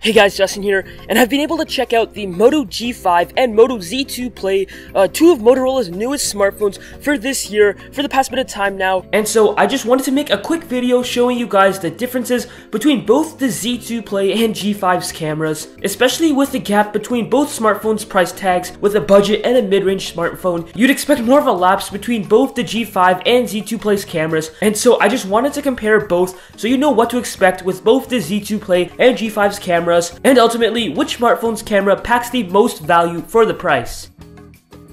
Hey guys, Justin here, and I've been able to check out the Moto G5 and Moto Z2 Play, two of Motorola's newest smartphones for this year, for the past bit of time now. And so I just wanted to make a quick video showing you guys the differences between both the Z2 Play and G5's cameras, especially with the gap between both smartphones' price tags. With a budget and a mid-range smartphone, you'd expect more of a lapse between both the G5 and Z2 Play's cameras, and so I just wanted to compare both so you know what to expect with both the Z2 Play and G5's cameras, and ultimately which smartphone's camera packs the most value for the price.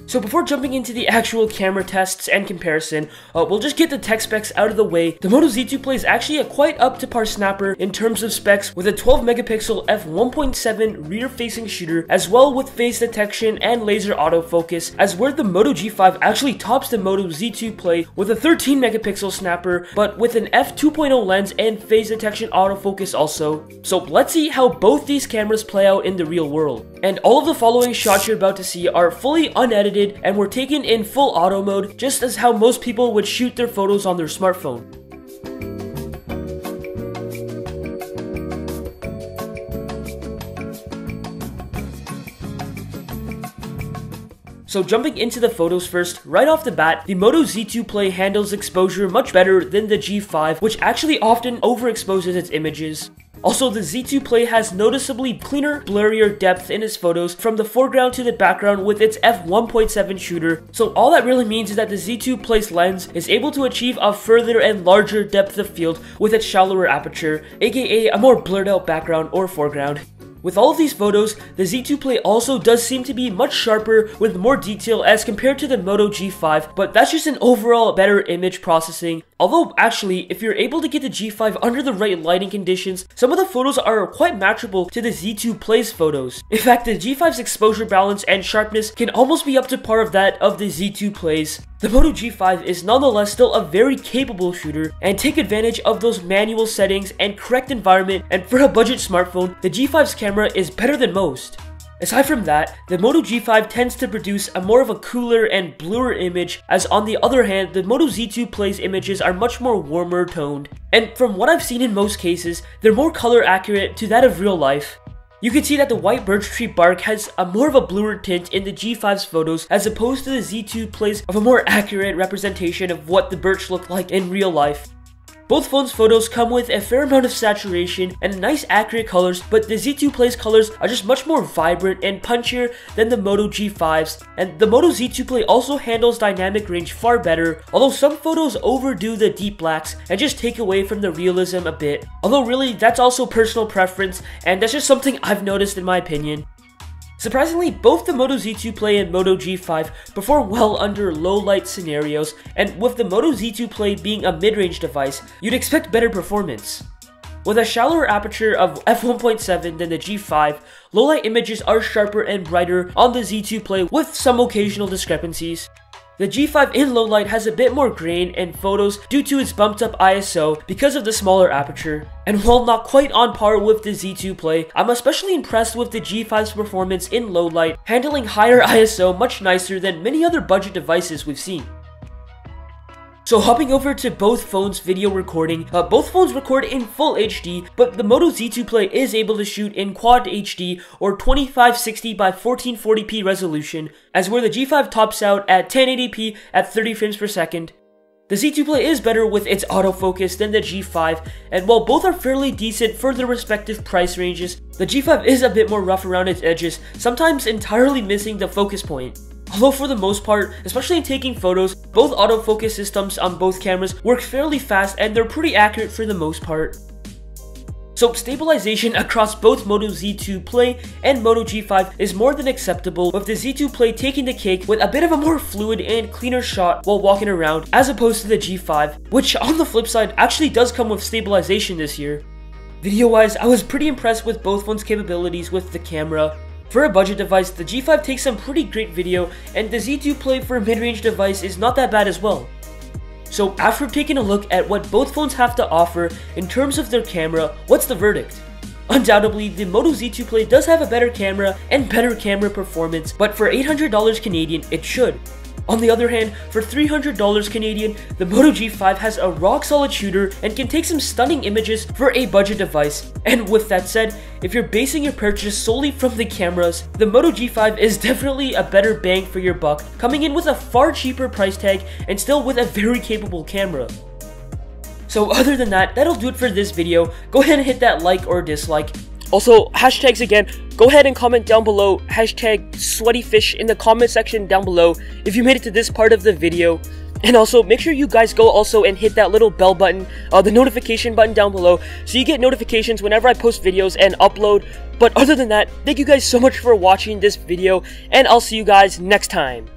So before jumping into the actual camera tests and comparison, we'll just get the tech specs out of the way. The Moto Z2 Play is actually a quite up-to-par snapper in terms of specs, with a 12-megapixel f1.7 rear-facing shooter, as well with face detection and laser autofocus, as where the Moto G5 actually tops the Moto Z2 Play with a 13-megapixel snapper, but with an f2.0 lens and phase detection autofocus also. So let's see how both these cameras play out in the real world. And all of the following shots you're about to see are fully unedited and were taken in full auto mode, just as how most people would shoot their photos on their smartphone. So jumping into the photos first, right off the bat, the Moto Z2 Play handles exposure much better than the G5, which actually often overexposes its images. Also, the Z2 Play has noticeably cleaner, blurrier depth in its photos from the foreground to the background with its f1.7 shooter. So all that really means is that the Z2 Play's lens is able to achieve a further and larger depth of field with its shallower aperture, aka a more blurred out background or foreground. With all of these photos, the Z2 Play also does seem to be much sharper with more detail as compared to the Moto G5, but that's just an overall better image processing. Although actually, if you're able to get the G5 under the right lighting conditions, some of the photos are quite matchable to the Z2 Play's photos. In fact, the G5's exposure balance and sharpness can almost be up to par of that of the Z2 Play's. The Moto G5 is nonetheless still a very capable shooter and take advantage of those manual settings and correct environment, and for a budget smartphone, the G5's camera is better than most. Aside from that, the Moto G5 tends to produce a more of a cooler and bluer image, as on the other hand, the Moto Z2 Play's images are much more warmer toned. And from what I've seen in most cases, they're more color accurate to that of real life. You can see that the white birch tree bark has a more of a bluer tint in the G5's photos as opposed to the Z2 Play's of a more accurate representation of what the birch looked like in real life. Both phones' photos come with a fair amount of saturation and nice accurate colors, but the Z2 Play's colors are just much more vibrant and punchier than the Moto G5's, and the Moto Z2 Play also handles dynamic range far better, although some photos overdo the deep blacks and just take away from the realism a bit. Although really, that's also personal preference, and that's just something I've noticed in my opinion. Surprisingly, both the Moto Z2 Play and Moto G5 perform well under low light scenarios, and with the Moto Z2 Play being a mid-range device, you'd expect better performance. With a shallower aperture of f1.7 than the G5, low light images are sharper and brighter on the Z2 Play with some occasional discrepancies. The G5 in low light has a bit more grain in photos due to its bumped up ISO because of the smaller aperture. And while not quite on par with the Z2 Play, I'm especially impressed with the G5's performance in low light, handling higher ISO much nicer than many other budget devices we've seen. So hopping over to both phones' video recording, both phones record in full HD, but the Moto Z2 Play is able to shoot in Quad HD or 2560 by 1440p resolution, as where the G5 tops out at 1080p at 30 frames per second. The Z2 Play is better with its autofocus than the G5, and while both are fairly decent for their respective price ranges, the G5 is a bit more rough around its edges, sometimes entirely missing the focus point. Although for the most part, especially in taking photos, both autofocus systems on both cameras work fairly fast and they're pretty accurate for the most part. So stabilization across both Moto Z2 Play and Moto G5 is more than acceptable, with the Z2 Play taking the cake with a bit of a more fluid and cleaner shot while walking around as opposed to the G5, which on the flip side actually does come with stabilization this year. Video-wise, I was pretty impressed with both phones' capabilities with the camera. For a budget device, the G5 takes some pretty great video, and the Z2 Play for a mid-range device is not that bad as well. So after taking a look at what both phones have to offer in terms of their camera, what's the verdict? Undoubtedly, the Moto Z2 Play does have a better camera and better camera performance, but for $800 Canadian, it should. On the other hand, for $300 Canadian, the Moto G5 has a rock-solid shooter and can take some stunning images for a budget device. And with that said, if you're basing your purchase solely from the cameras, the Moto G5 is definitely a better bang for your buck, coming in with a far cheaper price tag and still with a very capable camera. So other than that, that'll do it for this video. Go ahead and hit that like or dislike. Also, hashtags again, go ahead and comment down below, hashtag sweatyfish in the comment section down below if you made it to this part of the video. And also, make sure you guys go also and hit that little bell button, the notification button down below, so you get notifications whenever I post videos and upload. But other than that, thank you guys so much for watching this video, and I'll see you guys next time.